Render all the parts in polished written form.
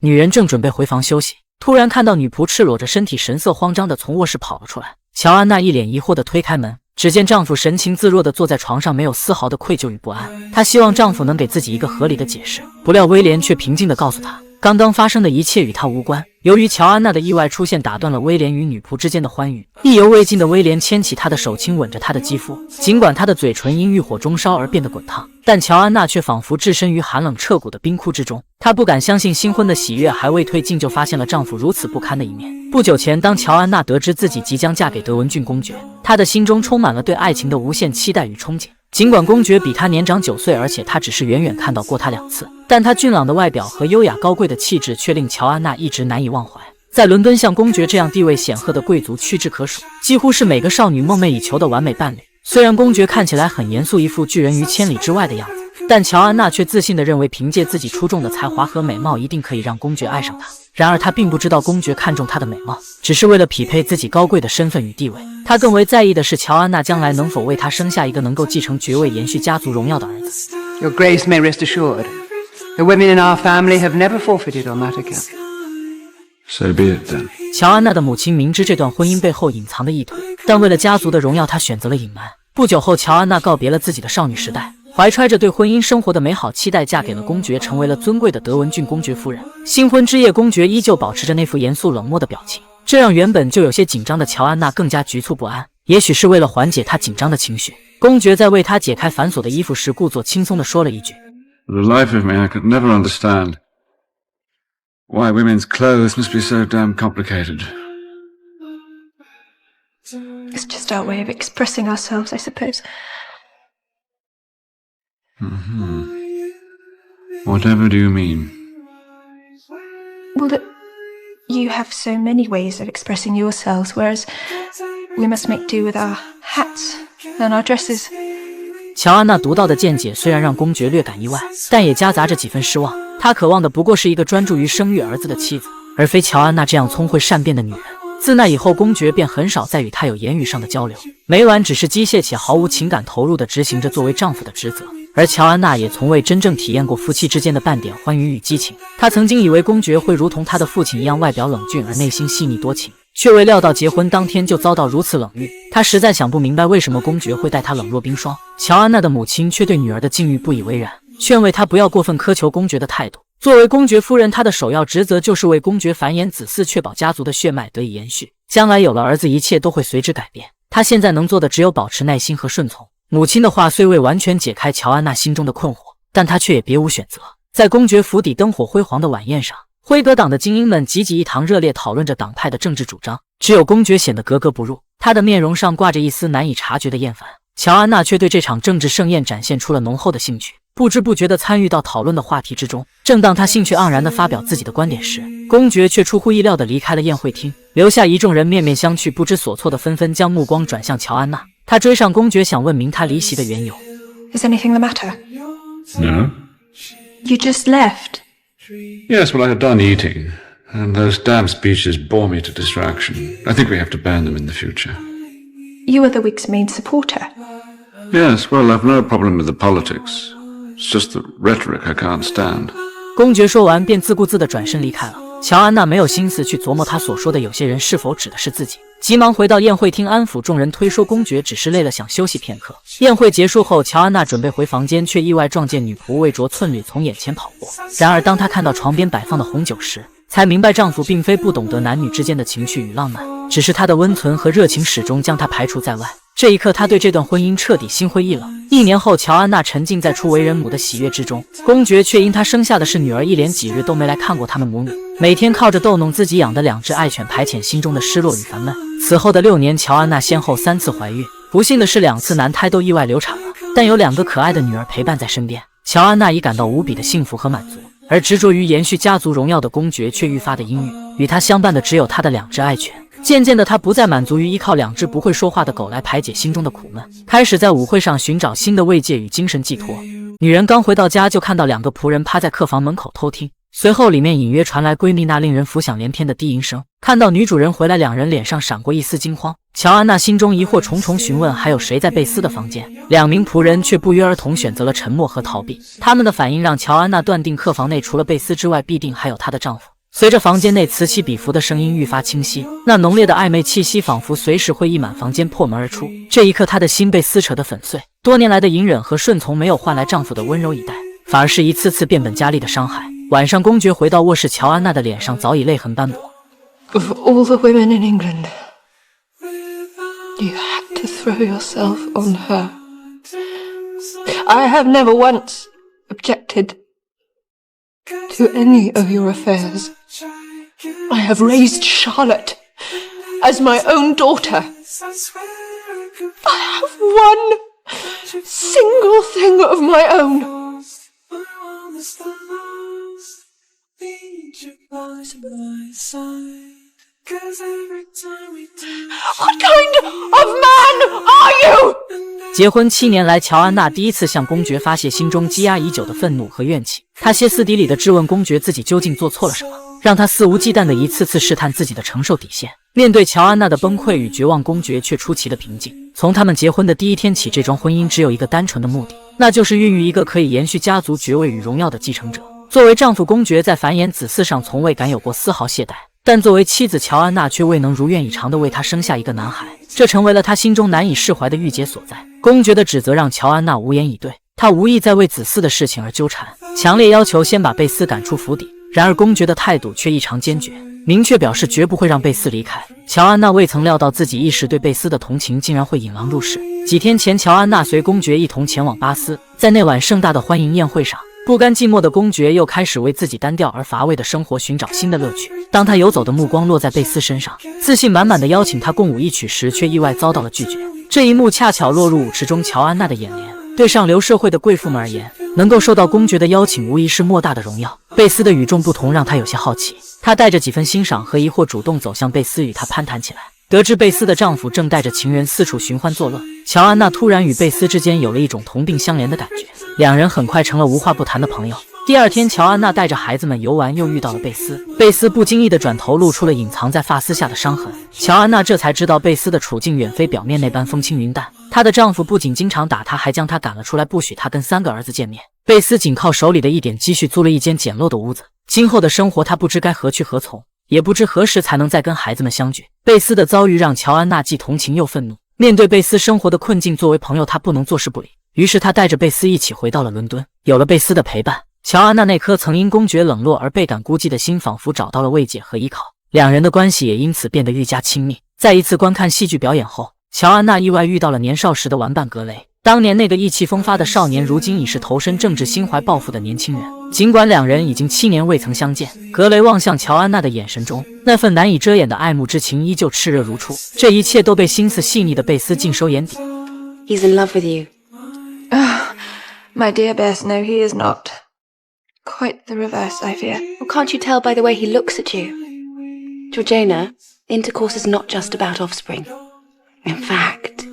女人正准备回房休息，突然看到女仆赤裸着身体，神色慌张地从卧室跑了出来。乔安娜一脸疑惑地推开门，只见丈夫神情自若地坐在床上，没有丝毫的愧疚与不安。她希望丈夫能给自己一个合理的解释，不料威廉却平静地告诉她，刚刚发生的一切与她无关。由于乔安娜的意外出现打断了威廉与女仆之间的欢愉，意犹未尽的威廉牵起她的手，亲吻着她的肌肤。尽管她的嘴唇因欲火中烧而变得滚烫，但乔安娜却仿佛置身于寒冷彻骨的冰窟之中。她不敢相信新婚的喜悦还未退尽，就发现了丈夫如此不堪的一面。不久前，当乔安娜得知自己即将嫁给德文郡公爵，她的心中充满了对爱情的无限期待与憧憬。尽管公爵比她年长9岁，而且她只是远远看到过他2次，但他俊朗的外表和优雅高贵的气质却令乔安娜一直难以忘怀。在伦敦，像公爵这样地位显赫的贵族屈指可数，几乎是每个少女梦寐以求的完美伴侣。虽然公爵看起来很严肃，一副拒人于千里之外的样子，但乔安娜却自信地认为，凭借自己出众的才华和美貌，一定可以让公爵爱上她。然而她并不知道，公爵看中她的美貌，只是为了匹配自己高贵的身份与地位。他更为在意的是，乔安娜将来能否为他生下一个能够继承爵位、延续家族荣耀的儿子。Your Grace may rest assured, the women in our family have never forfeited on that account. So be it then. 乔安娜的母亲明知这段婚姻背后隐藏的意图，但为了家族的荣耀，她选择了隐瞒。不久后，乔安娜告别了自己的少女时代，怀揣着对婚姻生活的美好期待，嫁给了公爵，成为了尊贵的德文郡公爵夫人。新婚之夜，公爵依旧保持着那副严肃冷漠的表情，这让原本就有些紧张的乔安娜更加局促不安。也许是为了缓解她紧张的情绪，公爵在为她解开繁琐的衣服时，故作轻松地说了一句 For the life of me, I could never understand why women's clothes must be so damn complicated. It's just our way of expressing ourselves, I suppose. Whatever do you mean? Well, that you have so many ways of expressing yourselves, whereas we must make do with our hats and our dresses. 乔安娜独到的见解虽然让公爵略感意外，但也夹杂着几分失望。他渴望的不过是一个专注于生育儿子的妻子，而非乔安娜这样聪慧善变的女人。自那以后，公爵便很少再与她有言语上的交流，每晚只是机械且毫无情感投入地执行着作为丈夫的职责。而乔安娜也从未真正体验过夫妻之间的半点欢愉与激情。她曾经以为公爵会如同他的父亲一样，外表冷峻而内心细腻多情，却未料到结婚当天就遭到如此冷遇。她实在想不明白，为什么公爵会待她冷若冰霜。乔安娜的母亲却对女儿的境遇不以为然，劝慰她不要过分苛求公爵的态度。作为公爵夫人，她的首要职责就是为公爵繁衍子嗣，确保家族的血脉得以延续。将来有了儿子，一切都会随之改变。她现在能做的只有保持耐心和顺从。母亲的话虽未完全解开乔安娜心中的困惑，但她却也别无选择。在公爵府邸灯火辉煌的晚宴上，辉格党的精英们集集一堂，热烈讨论着党派的政治主张。只有公爵显得格格不入，他的面容上挂着一丝难以察觉的厌烦。乔安娜却对这场政治盛宴展现出了浓厚的兴趣，不知不觉地参与到讨论的话题之中。正当他兴趣盎然地发表自己的观点时，公爵却出乎意料地离开了宴会厅，留下一众人面面相觑，不知所措地纷纷将目光转向乔安娜。他追上公爵，想问明他离席的缘由。Is anything the matter? No? You just left. Yes, well, I had done eating, and those damn speeches bore me to distraction. I think we have to ban them in the future. You are the Whigs' main supporter. Yes, well, I've no problem with the politics. It's just the rhetoric I can't stand. 公爵说完便自顾自地转身离开了。乔安娜没有心思去琢磨他所说的有些人是否指的是自己，急忙回到宴会厅安抚众人，推说公爵只是累了想休息片刻。宴会结束后，乔安娜准备回房间，却意外撞见女仆未着寸缕从眼前跑过。然而当她看到床边摆放的红酒时，才明白丈夫并非不懂得男女之间的情趣与浪漫，只是他的温存和热情始终将她排除在外。这一刻，她对这段婚姻彻底心灰意冷。1年后，乔安娜沉浸在初为人母的喜悦之中，公爵却因她生下的是女儿，一连几日都没来看过他们母女，每天靠着逗弄自己养的2只爱犬排遣心中的失落与烦闷。此后的6年，乔安娜先后3次怀孕，不幸的是2次男胎都意外流产了，但有2个可爱的女儿陪伴在身边，乔安娜已感到无比的幸福和满足。而执着于延续家族荣耀的公爵却愈发的阴郁，与他相伴的只有他的2只爱犬。渐渐的，他不再满足于依靠2只不会说话的狗来排解心中的苦闷，开始在舞会上寻找新的慰藉与精神寄托。女人刚回到家，就看到2个仆人趴在客房门口偷听，随后里面隐约传来闺蜜那令人浮想联翩的低吟声。看到女主人回来，两人脸上闪过一丝惊慌。乔安娜心中疑惑重重，询问还有谁在贝斯的房间。两名仆人却不约而同选择了沉默和逃避。他们的反应让乔安娜断定客房内除了贝斯之外，必定还有她的丈夫。随着房间内此起彼伏的声音愈发清晰，那浓烈的暧昧气息仿佛随时会溢满房间，破门而出。这一刻，她的心被撕扯得粉碎。多年来的隐忍和顺从没有换来丈夫的温柔以待，反而是一次次变本加厉的伤害。晚上，公爵回到卧室，乔安娜的脸上早已泪痕斑驳。Of all the women in England, you had to throw yourself on her. I have never once objected to any of your affairs. I have raised Charlotte as my own daughter. I have one single thing of my own. What kind of man are you? 结婚7年来，乔安娜第一次向公爵发泄心中积压已久的愤怒和怨气。她歇斯底里地质问公爵自己究竟做错了什么，让他肆无忌惮地一次次试探自己的承受底线。面对乔安娜的崩溃与绝望，公爵却出奇的平静。从他们结婚的第一天起，这桩婚姻只有一个单纯的目的，那就是孕育一个可以延续家族爵位与荣耀的继承者。作为丈夫，公爵在繁衍子嗣上从未敢有过丝毫懈怠，但作为妻子，乔安娜却未能如愿以偿地为他生下一个男孩，这成为了他心中难以释怀的郁结所在。公爵的指责让乔安娜无言以对，他无意再为子嗣的事情而纠缠，强烈要求先把贝斯赶出府邸。然而公爵的态度却异常坚决，明确表示绝不会让贝斯离开。乔安娜未曾料到自己一时对贝斯的同情竟然会引狼入室。几天前，乔安娜随公爵一同前往巴斯，在那晚盛大的欢迎宴会上，不甘寂寞的公爵又开始为自己单调而乏味的生活寻找新的乐趣。当他游走的目光落在贝斯身上，自信满满的邀请他共舞一曲时，却意外遭到了拒绝。这一幕恰巧落入舞池中乔安娜的眼帘。对上流社会的贵妇们而言，能够受到公爵的邀请无疑是莫大的荣耀。贝斯的与众不同让他有些好奇，他带着几分欣赏和疑惑主动走向贝斯，与他攀谈起来。得知贝斯的丈夫正带着情人四处寻欢作乐，乔安娜突然与贝斯之间有了一种同病相怜的感觉，两人很快成了无话不谈的朋友。第二天，乔安娜带着孩子们游玩，又遇到了贝斯。贝斯不经意地转头露出了隐藏在发丝下的伤痕。乔安娜这才知道贝斯的处境远非表面那般风轻云淡。她的丈夫不仅经常打她，还将她赶了出来，不许她跟3个儿子见面。贝斯仅靠手里的一点积蓄租了一间简陋的屋子，今后的生活她不知该何去何从，也不知何时才能再跟孩子们相聚。贝斯的遭遇让乔安娜既同情又愤怒。面对贝斯生活的困境，作为朋友她不能坐视不理，于是她带着贝斯一起回到了伦敦。有了贝斯的陪伴，乔安娜那颗曾因公爵冷落而倍感孤寂的心仿佛找到了慰藉和依靠，两人的关系也因此变得愈加亲密。在一次观看戏剧表演后，乔安娜意外遇到了年少时的玩伴格雷。当年那个意气风发的少年，如今已是投身政治、心怀抱负的年轻人。尽管两人已经7年未曾相见，格雷望向乔安娜的眼神中，那份难以遮掩的爱慕之情依旧炽热如初。这一切都被心思细腻的贝斯尽收眼底。 He's in love with you. My dear Bess, no, he is not. Quite the reverse, I fear. Well, can't you tell by the way he looks at you? Georgiana, intercourse is not just about offspring. In fact,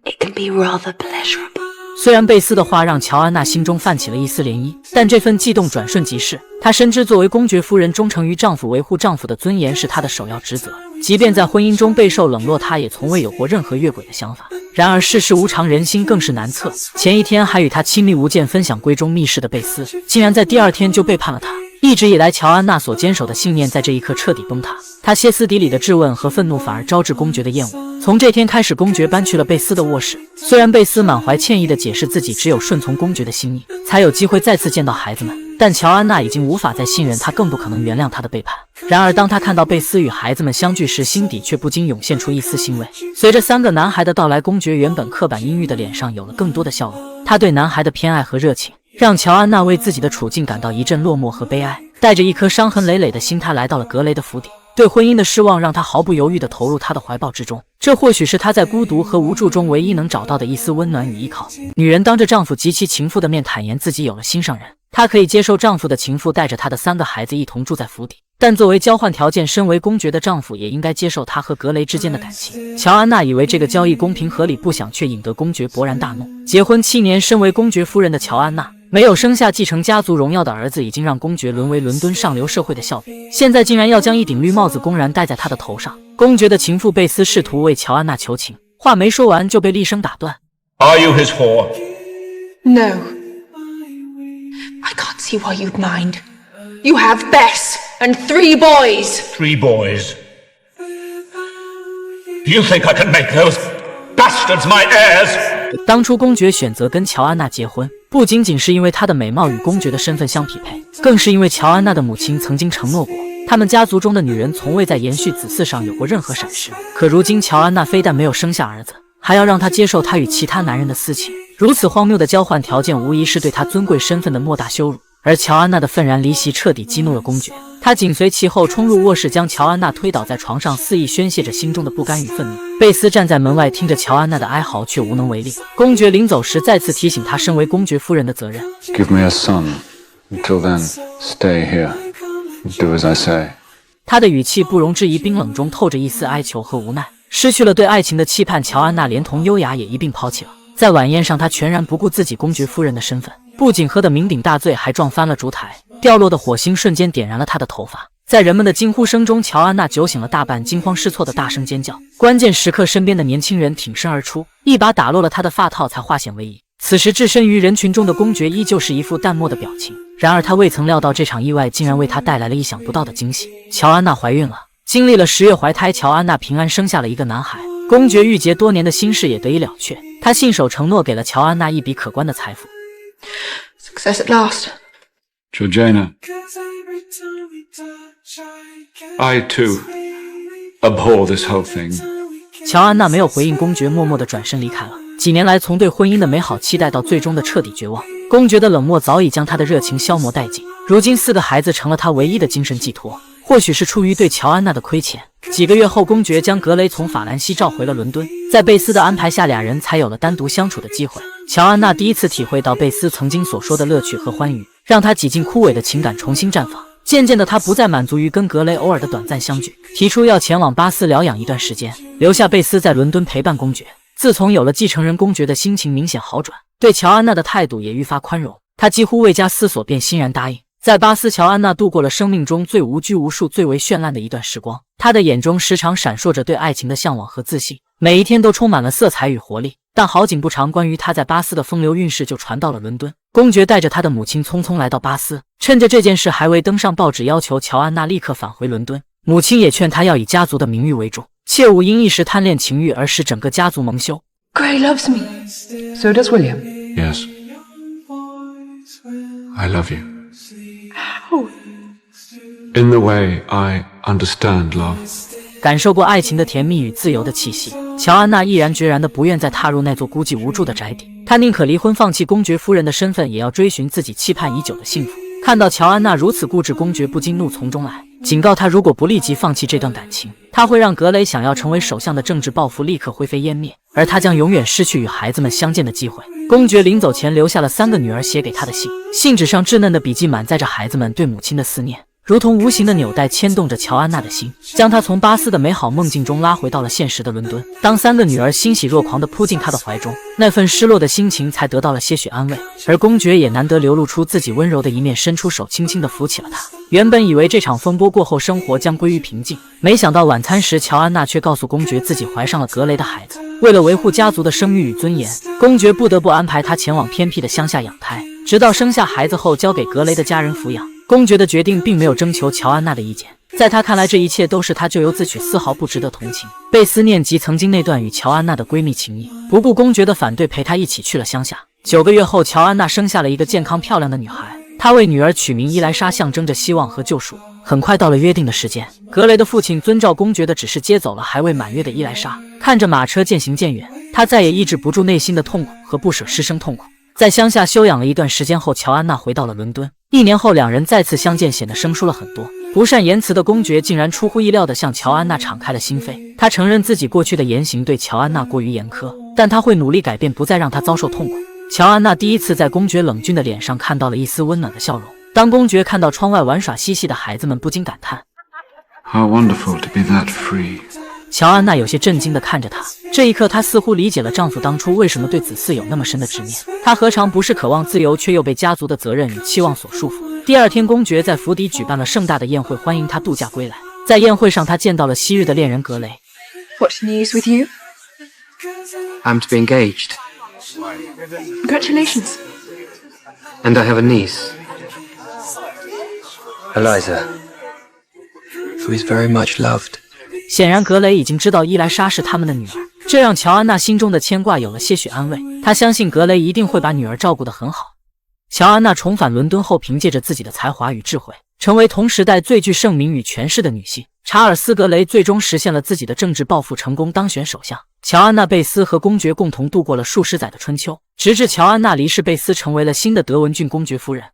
it can be rather pleasurable. 虽然贝斯的话让乔安娜心中泛起了一丝涟漪，但这份悸动转瞬即逝。她深知作为公爵夫人，忠诚于丈夫、维护丈夫的尊严是她的首要职责。即便在婚姻中备受冷落，她也从未有过任何越轨的想法。然而世事无常，人心更是难测。前一天还与她亲密无间、分享闺中密室的贝斯，竟然在第2天就背叛了她。一直以来，乔安娜所坚守的信念在这一刻彻底崩塌。她歇斯底里的质问和愤怒反而招致公爵的厌恶。从这天开始，公爵搬去了贝斯的卧室。虽然贝斯满怀歉意地解释自己只有顺从公爵的心意，才有机会再次见到孩子们，但乔安娜已经无法再信任他，更不可能原谅他的背叛。然而当他看到贝斯与孩子们相聚时，心底却不禁涌现出一丝欣慰。随着3个男孩的到来，公爵原本刻板阴郁的脸上有了更多的笑容。他对男孩的偏爱和热情让乔安娜为自己的处境感到一阵落寞和悲哀。带着一颗伤痕累累的心，她来到了格雷的府邸。对婚姻的失望让她毫不犹豫地投入他的怀抱之中，这或许是她在孤独和无助中唯一能找到的一丝温暖与依靠。女人当着丈夫及其情妇的面坦言自己有了心上人，她可以接受丈夫的情妇带着她的3个孩子一同住在府邸，但作为交换条件，身为公爵的丈夫也应该接受她和格雷之间的感情。乔安娜以为这个交易公平合理，不想却引得公爵勃然大怒。结婚7年，身为公爵夫人的乔安娜没有生下继承家族荣耀的儿子，已经让公爵沦为伦敦上流社会的笑柄，现在竟然要将一顶绿帽子公然戴在他的头上。公爵的情妇贝斯试图为乔安娜求情，话没说完就被厉声打断。Are you his whore? No. I can't see why you'd mind. You have Bess and 3 boys. 3 boys. Do you think I can make those bastards my heirs? 当初公爵选择跟乔安娜结婚，不仅仅是因为她的美貌与公爵的身份相匹配，更是因为乔安娜的母亲曾经承诺过，他们家族中的女人从未在延续子嗣上有过任何闪失。可如今乔安娜非但没有生下儿子，还要让他接受她与其他男人的私情，如此荒谬的交换条件无疑是对他尊贵身份的莫大羞辱。而乔安娜的愤然离席彻底激怒了公爵，他紧随其后冲入卧室，将乔安娜推倒在床上，肆意宣泄着心中的不甘与愤怒。贝斯站在门外听着乔安娜的哀嚎，却无能为力。公爵临走时再次提醒他身为公爵夫人的责任。 Give me a son. Until then, stay here. Do as I say. 他的语气不容置疑，冰冷中透着一丝哀求和无奈。失去了对爱情的期盼，乔安娜连同优雅也一并抛弃了。在晚宴上，她全然不顾自己公爵夫人的身份，不仅喝得酩酊大醉，还撞翻了烛台，掉落的火星瞬间点燃了她的头发。在人们的惊呼声中，乔安娜酒醒了大半，惊慌失措的大声尖叫。关键时刻，身边的年轻人挺身而出，一把打落了她的发套，才化险为夷。此时置身于人群中的公爵依旧是一副淡漠的表情，然而他未曾料到这场意外竟然为他带来了意想不到的惊喜。乔安娜怀孕了，经历了10月怀胎，乔安娜平安生下了一个男孩。公爵郁结多年的心事也得以了却，他信守承诺，给了乔安娜一笔可观的财富。 Success at last. Georgiana, I too abhor this whole thing. 乔安娜没有回应公爵，默默地转身离开了。几年来，从对婚姻的美好期待到最终的彻底绝望，公爵的冷漠早已将他的热情消磨殆尽。如今4个孩子成了他唯一的精神寄托。或许是出于对乔安娜的亏欠，几个月后，公爵将格雷从法兰西召回了伦敦。在贝斯的安排下，俩人才有了单独相处的机会。乔安娜第一次体会到贝斯曾经所说的乐趣和欢愉，让她几近枯萎的情感重新绽放。渐渐的，她不再满足于跟格雷偶尔的短暂相聚，提出要前往巴斯疗养一段时间，留下贝斯在伦敦陪伴公爵。自从有了继承人，公爵的心情明显好转，对乔安娜的态度也愈发宽容。他几乎未加思索便欣然答应。在巴斯，乔安娜度过了生命中最无拘无束、最为绚烂的一段时光。她的眼中时常闪烁着对爱情的向往和自信，每一天都充满了色彩与活力。但好景不长，关于她在巴斯的风流韵事就传到了伦敦。公爵带着他的母亲匆匆来到巴斯，趁着这件事还未登上报纸，要求乔安娜立刻返回伦敦。母亲也劝她要以家族的名誉为重，切勿因一时贪恋情欲而使整个家族蒙羞。 Gray loves me. So does William. Yes. I love you. How? In the way I understand love. 感受过爱情的甜蜜与自由的气息，乔安娜毅然决然地不愿再踏入那座孤寂无助的宅邸。她宁可离婚，放弃公爵夫人的身份，也要追寻自己期盼已久的幸福。看到乔安娜如此固执，公爵不禁怒从中来，警告她如果不立即放弃这段感情，他会让格雷想要成为首相的政治抱负立刻灰飞烟灭，而他将永远失去与孩子们相见的机会。公爵临走前留下了3个女儿写给他的信，信纸上稚嫩的笔迹满载着孩子们对母亲的思念，如同无形的纽带牵动着乔安娜的心，将她从巴斯的美好梦境中拉回到了现实的伦敦。当3个女儿欣喜若狂地扑进他的怀中，那份失落的心情才得到了些许安慰，而公爵也难得流露出自己温柔的一面，伸出手轻轻地扶起了她。原本以为这场风波过后生活将归于平静，没想到晚餐时乔安娜却告诉公爵自己怀上了格雷的孩子。为了维护家族的声誉与尊严，公爵不得不安排她前往偏僻的乡下养胎，直到生下孩子后交给格雷的家人抚养。公爵的决定并没有征求乔安娜的意见，在他看来，这一切都是他咎由自取，丝毫不值得同情。贝斯念及曾经那段与乔安娜的闺蜜情谊，不顾公爵的反对，陪她一起去了乡下。9个月后，乔安娜生下了一个健康漂亮的女孩，她为女儿取名伊莱莎，象征着希望和救赎。很快到了约定的时间，格雷的父亲遵照公爵的指示接走了还未满月的伊莱莎。看着马车渐行渐远，他再也抑制不住内心的痛苦和不舍师生痛苦。在乡下休养了一段时间后，乔安娜回到了伦敦。1年后，2人再次相见，显得生疏了很多。不善言辞的公爵竟然出乎意料地向乔安娜敞开了心扉。他承认自己过去的言行对乔安娜过于严苛，但他会努力改变，不再让她遭受痛苦。乔安娜第一次在公爵冷峻的脸上看到了一丝温暖的笑容。当公爵看到窗外玩耍嬉戏的孩子们，不禁感叹 How wonderful to be that free. 乔安娜有些震惊地看着他，这一刻她似乎理解了丈夫当初为什么对子嗣有那么深的执念。他何尝不是渴望自由，却又被家族的责任与期望所束缚。第二天，公爵在府邸举办了盛大的宴会，欢迎他度假归来。在宴会上，他见到了昔日的恋人格雷。What's news with you? I'm to be engaged. Congratulations. And I have a niece, Eliza, who is very much loved. 显然，格雷已经知道伊莱莎是他们的女儿，这让乔安娜心中的牵挂有了些许安慰。她相信格雷一定会把女儿照顾得很好。乔安娜重返伦敦后，凭借着自己的才华与智慧，成为同时代最具盛名与权势的女性。查尔斯·格雷最终实现了自己的政治抱负，成功当选首相。乔安娜·贝斯和公爵共同度过了数十载的春秋，直至乔安娜离世，贝斯成为了新的德文郡公爵夫人。